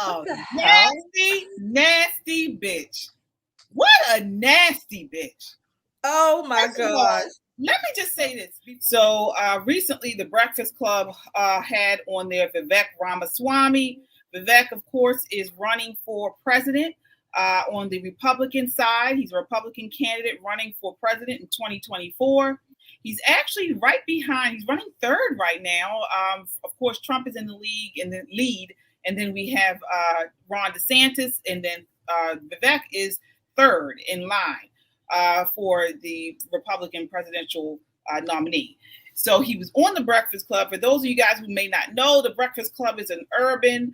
Oh, the hell? nasty bitch. What a nasty bitch. Oh my gosh. Let me just say this. So recently the Breakfast Club had on there Vivek Ramaswamy. Vivek, of course, is running for president on the Republican side. He's a Republican candidate running for president in 2024. He's actually right behind. He's running third right now. Of course, Trump is in the lead. And then we have Ron DeSantis. And then Vivek is third in line for the Republican presidential nominee. So he was on the Breakfast Club. For those of you guys who may not know, the Breakfast Club is an urban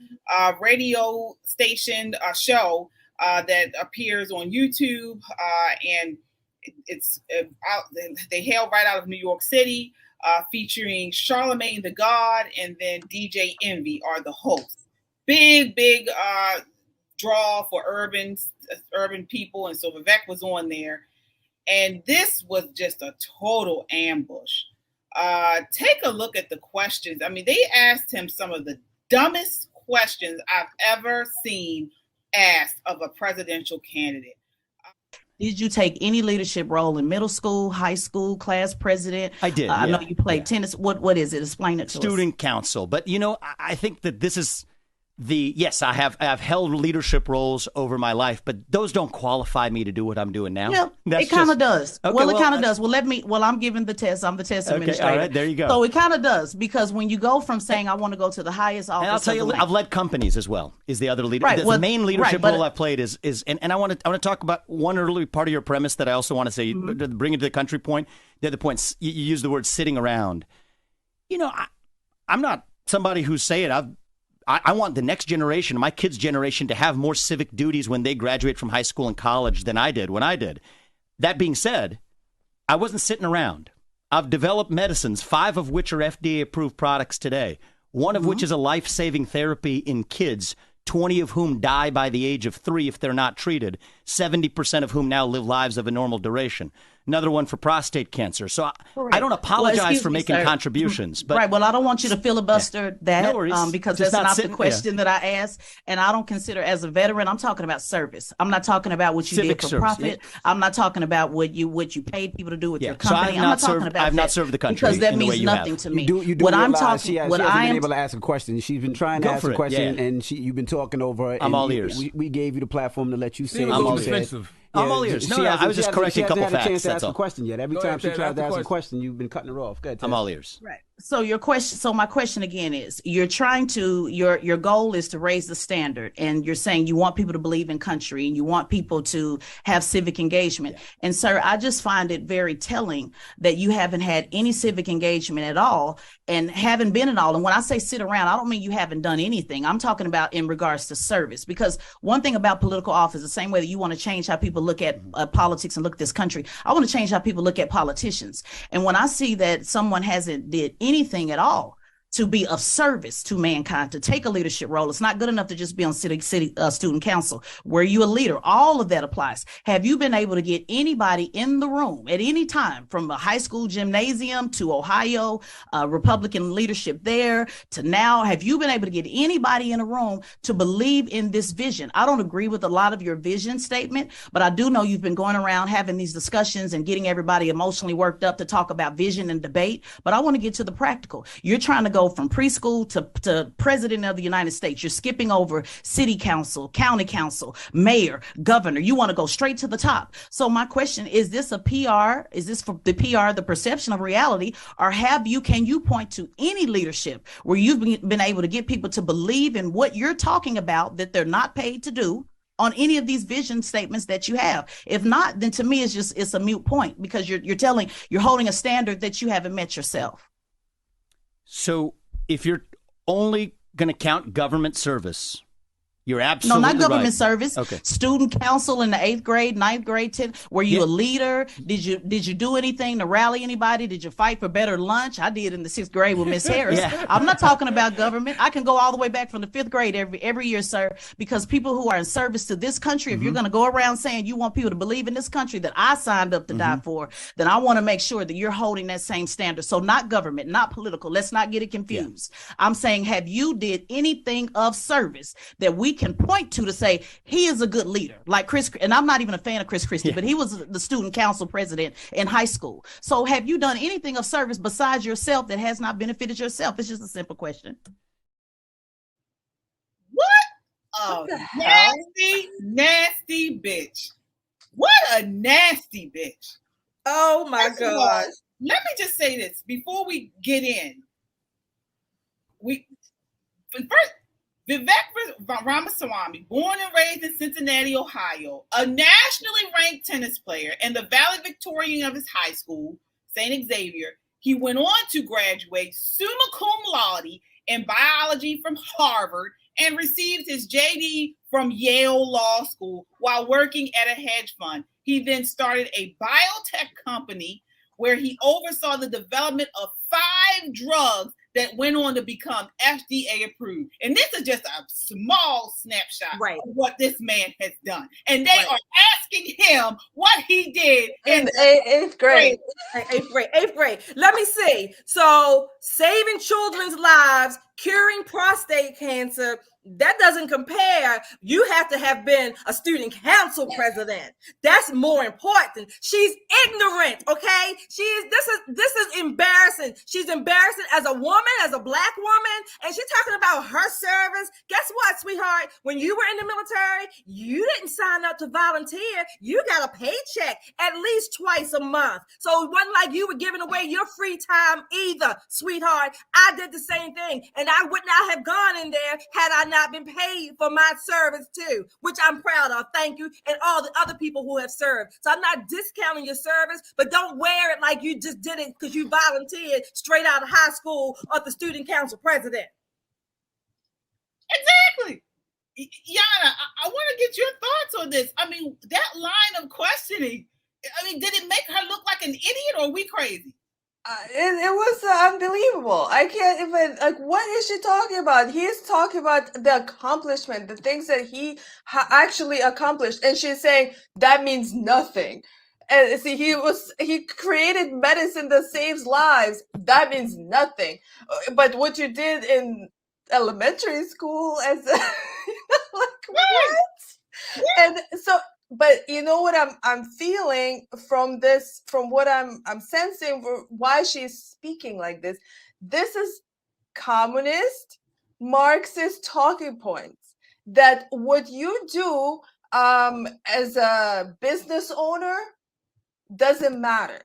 radio station show that appears on YouTube, and it's they hail right out of New York City, featuring Charlemagne the God and then DJ Envy are the hosts. Big draw for urban people, and so Vivek was on there, and this was just a total ambush. Take a look at the questions. I mean, they asked him some of the dumbest questions I've ever seen asked of a presidential candidate. Did you take any leadership role in middle school, high school, class president? I did. I know you played tennis. What is it? Explain it to us. Student council. But, I think that this is yes, I have held leadership roles over my life, but those don't qualify me to do what I'm doing now. Yeah, it kind of does. Okay, it kind of does. Well, I'm giving the test. I'm the test administrator. All right, there you go. So it kind of does, because when you go from saying I want to go to the highest office, and I'll tell you, I've led companies as well. Is the other leader? Right, the main leadership role I've played is and I want to talk about one early part of your premise that I also want to say, bring it to the country point. The other point, you use the word sitting around. I'm not somebody who's saying I want the next generation, my kids' generation, to have more civic duties when they graduate from high school and college than I did when I did. That being said, I wasn't sitting around. I've developed medicines, 5 of which are FDA-approved products today, one of which is a life-saving therapy in kids, 20 of whom die by the age of 3 if they're not treated, 70% of whom now live lives of a normal duration. Another one for prostate cancer. So I don't apologize for making contributions. But right. Well, I don't want you to filibuster that because Just that's not the question that I asked. And I don't consider, as a veteran, I'm talking about service. I'm not talking about what you Civic did for service, profit. yeah. I'm not talking about what you paid people to do with your company. I've not served the country because that in the way means you nothing have. to me. You do what I'm realize talking, she hasn't been able to ask a question. She's been trying to ask a question, and you've been talking over her. I'm all ears. We gave you the platform to let you say I'm what all you ears. said. I'm all ears. No, I was just correcting a couple facts. She hasn't had a chance to ask That's all. a question yet. Every time she tries to ask a question, you've been cutting her off. Good. I'm all ears. Right. So my question again is, your goal is to raise the standard, and you're saying you want people to believe in country and you want people to have civic engagement. Yeah. And sir, I just find it very telling that you haven't had any civic engagement at all and haven't been at all. And when I say sit around, I don't mean you haven't done anything. I'm talking about in regards to service, because one thing about political office, the same way that you want to change how people look at politics and look at this country, I want to change how people look at politicians. And when I see that someone hasn't did anything at all to be of service to mankind, to take a leadership role. It's not good enough to just be on city student council. Were you a leader? All of that applies. Have you been able to get anybody in the room at any time, from a high school gymnasium to Ohio, Republican leadership there to now? Have you been able to get anybody in a room to believe in this vision? I don't agree with a lot of your vision statement, but I do know you've been going around having these discussions and getting everybody emotionally worked up to talk about vision and debate. But I want to get to the practical. You're trying to go from preschool to president of the United States. You're skipping over city council, county council, mayor, governor. You want to go straight to the top. So my question is, this a PR? Is this for the PR, the perception of reality? Or can you point to any leadership where you've been able to get people to believe in what you're talking about that they're not paid to do on any of these vision statements that you have? If not, then to me, it's a moot point, because you're holding a standard that you haven't met yourself. So if you're only going to count government service, you're absolutely no, not government right. service. Okay. Student council in the 8th grade, 9th grade, 10th. Were you a leader? Did you do anything to rally anybody? Did you fight for better lunch? I did in the 6th grade with Miss Harris. I'm not talking about government. I can go all the way back from the 5th grade every year, sir, because people who are in service to this country, if you're going to go around saying you want people to believe in this country that I signed up to die for, then I want to make sure that you're holding that same standard. So not government, not political. Let's not get it confused. I'm saying, have you did anything of service that we can point to say he is a good leader, like Chris. And I'm not even a fan of Chris Christie, but he was the student council president in high school. So have you done anything of service besides yourself that has not benefited yourself? It's just a simple question. What a nasty bitch. What a nasty bitch. Oh my gosh. Let me just say this before we get in. First, Vivek Ramaswamy, born and raised in Cincinnati, Ohio, a nationally ranked tennis player and the valedictorian of his high school, St. Xavier. He went on to graduate summa cum laude in biology from Harvard and received his JD from Yale Law School while working at a hedge fund. He then started a biotech company where he oversaw the development of 5 drugs that went on to become FDA approved. And this is just a small snapshot of what this man has done. And they are asking him what he did in eighth grade. Eighth grade. Let me see. So saving children's lives, curing prostate cancer, that doesn't compare. You have to have been a student council president. That's more important. She's ignorant, okay? This is embarrassing. She's embarrassing as a woman, as a Black woman, and she's talking about her service. Guess what, sweetheart? When you were in the military, you didn't sign up to volunteer. You got a paycheck at least twice a month. So it wasn't like you were giving away your free time either, sweetheart. I did the same thing, and I would not have gone in there had I not been paid for my service too, which I'm proud of. Thank you. And all the other people who have served. So I'm not discounting your service, but don't wear it like you just did it because you volunteered straight out of high school or the student council president. Exactly. Yana, I want to get your thoughts on this. I mean, that line of questioning, I mean, did it make her look like an idiot or are we crazy? It was unbelievable. I can't even, like, what is she talking about? He's talking about the accomplishment, the things that he actually accomplished. And she's saying that means nothing. And see, he created medicine that saves lives. That means nothing. But what you did in elementary school as like, what? And so, but you know what I'm feeling from this, from what I'm sensing, why she's speaking like this. This is communist, Marxist talking points. That what you do as a business owner doesn't matter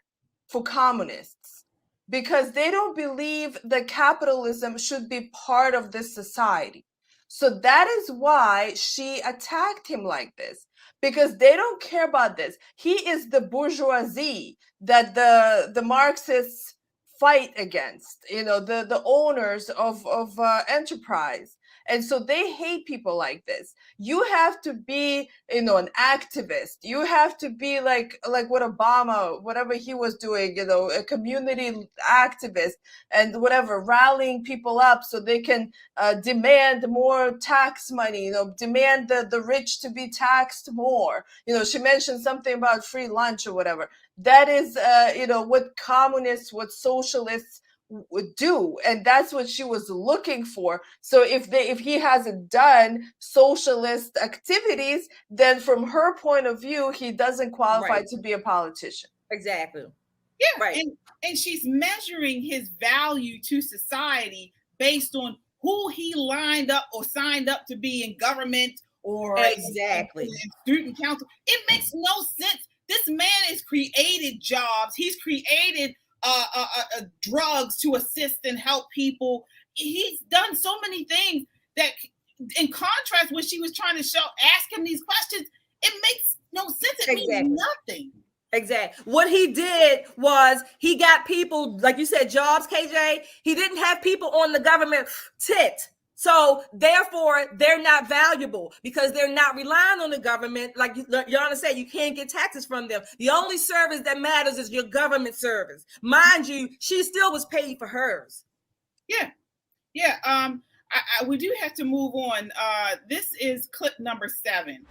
for communists, because they don't believe that capitalism should be part of this society. So that is why she attacked him like this, because they don't care about this. He is the bourgeoisie that the Marxists fight against, you know, the owners of enterprise. And so they hate people like this. You have to be, you know, an activist. You have to be like what Obama, whatever he was doing, you know, a community activist and whatever, rallying people up so they can demand more tax money, you know, demand the rich to be taxed more. You know, she mentioned something about free lunch or whatever. That is, you know, what communists, what socialists would do, and that's what she was looking for. So if he hasn't done socialist activities, then from her point of view, he doesn't qualify to be a politician. Exactly. Yeah, right. And she's measuring his value to society based on who he lined up or signed up to be in government or exactly in student council. It makes no sense. This man has created jobs. He's created drugs to assist and help people. He's done so many things that, in contrast, when she was trying to ask him these questions, it makes no sense. It means nothing. Exactly. What he did was he got people, like you said, jobs, KJ. He didn't have people on the government tit. So therefore, they're not valuable because they're not relying on the government. Like Yana said, you can't get taxes from them. The only service that matters is your government service. Mind you, she still was paid for hers. Yeah. We do have to move on. This is clip number 7.